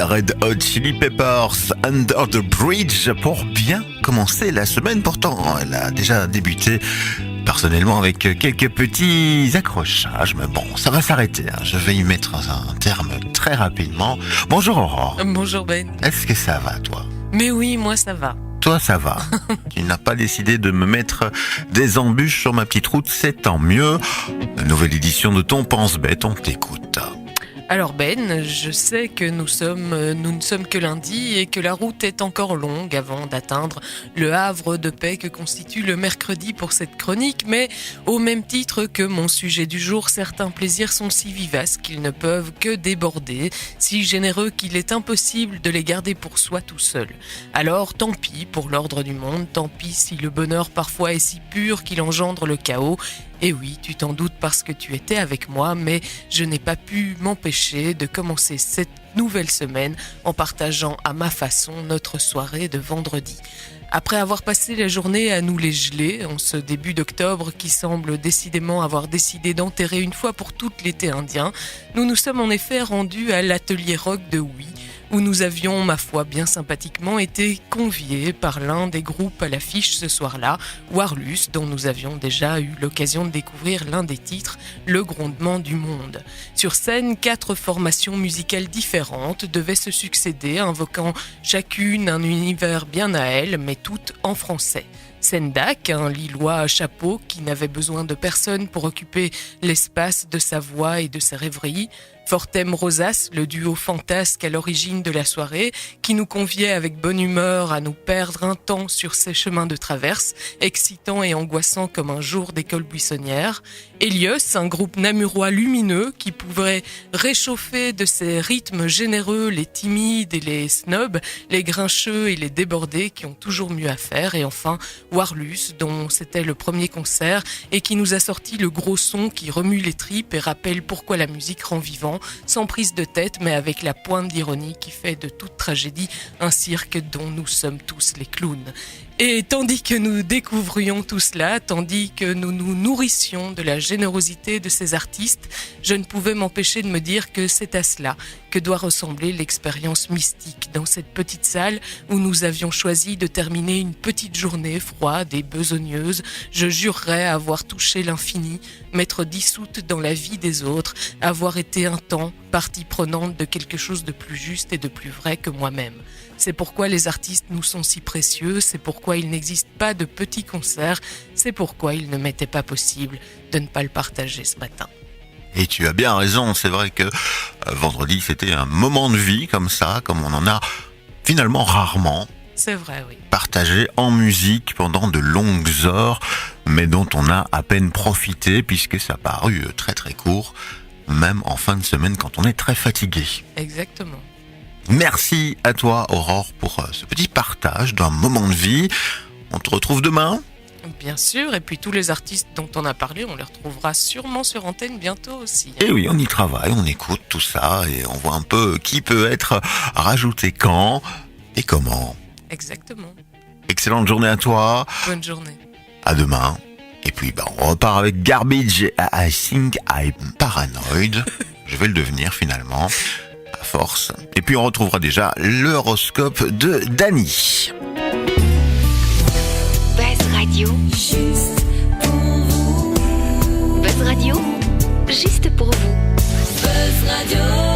C'était Red Hot Chili Peppers, Under the Bridge, pour bien commencer la semaine. Pourtant, elle a déjà débuté personnellement avec quelques petits accrochages, mais bon, ça va s'arrêter. Je vais y mettre un terme très rapidement. Bonjour Aurore. Bonjour Ben. Est-ce que ça va, toi ? Mais oui, moi ça va. Toi, ça va. Tu n'as pas décidé de me mettre des embûches sur ma petite route, c'est tant mieux. Nouvelle édition de Ton Pense Bête, on t'écoute. Alors Ben, je sais que nous ne sommes que lundi et que la route est encore longue avant d'atteindre le havre de paix que constitue le mercredi pour cette chronique, mais au même titre que mon sujet du jour, certains plaisirs sont si vivaces qu'ils ne peuvent que déborder, si généreux qu'il est impossible de les garder pour soi tout seul. Alors tant pis pour l'ordre du monde, tant pis si le bonheur parfois est si pur qu'il engendre le chaos. Et oui, tu t'en doutes parce que tu étais avec moi, mais je n'ai pas pu m'empêcher de commencer cette nouvelle semaine en partageant à ma façon notre soirée de vendredi. Après avoir passé la journée à nous les geler, en ce début d'octobre qui semble décidément avoir décidé d'enterrer une fois pour toutes l'été indien, nous nous sommes en effet rendus à l'atelier rock de Oui, où nous avions, ma foi, bien sympathiquement été conviés par l'un des groupes à l'affiche ce soir-là, Warlus, dont nous avions déjà eu l'occasion de découvrir l'un des titres, Le Grondement du Monde. Sur scène, 4 formations musicales différentes devaient se succéder, invoquant chacune un univers bien à elle, mais toutes en français. Sendak, un Lillois à chapeau qui n'avait besoin de personne pour occuper l'espace de sa voix et de ses rêveries. Fortem Rosas, le duo fantasque à l'origine de la soirée, qui nous conviait avec bonne humeur à nous perdre un temps sur ces chemins de traverse, excitant et angoissant comme un jour d'école buissonnière. Helios, un groupe namurois lumineux qui pouvait réchauffer de ses rythmes généreux les timides et les snobs, les grincheux et les débordés qui ont toujours mieux à faire. Et enfin, Warlus, dont c'était le premier concert et qui nous a sorti le gros son qui remue les tripes et rappelle pourquoi la musique rend vivant, sans prise de tête mais avec la pointe d'ironie qui fait de toute tragédie un cirque dont nous sommes tous les clowns. Et tandis que nous découvrions tout cela, tandis que nous nous nourrissions de la générosité de ces artistes, je ne pouvais m'empêcher de me dire que c'est à cela que doit ressembler l'expérience mystique dans cette petite salle où nous avions choisi de terminer une petite journée froide et besogneuse. Je jurerais avoir touché l'infini, m'être dissoute dans la vie des autres, avoir été un temps partie prenante de quelque chose de plus juste et de plus vrai que moi-même. C'est pourquoi les artistes nous sont si précieux, c'est pourquoi il n'existe pas de petits concerts, c'est pourquoi il ne m'était pas possible de ne pas le partager ce matin. Et tu as bien raison, c'est vrai que vendredi c'était un moment de vie comme ça, comme on en a finalement rarement. C'est vrai, oui. Partagé en musique pendant de longues heures, mais dont on a à peine profité puisque ça a paru très très court, même en fin de semaine quand on est très fatigué. Exactement. Merci à toi Aurore pour ce petit partage d'un moment de vie. On te retrouve demain ? Bien sûr, et puis tous les artistes dont on a parlé, on les retrouvera sûrement sur antenne bientôt aussi. Et oui, on y travaille, on écoute tout ça et on voit un peu qui peut être rajouté quand et comment. Exactement. Excellente journée à toi. Bonne journée. À demain. Et puis on repart avec Garbage et I Think I'm Paranoid. Je vais le devenir finalement. À force. Et puis on retrouvera déjà l'horoscope de Dany. Buzz Radio, juste pour vous. Buzz Radio, juste pour vous. Buzz Radio.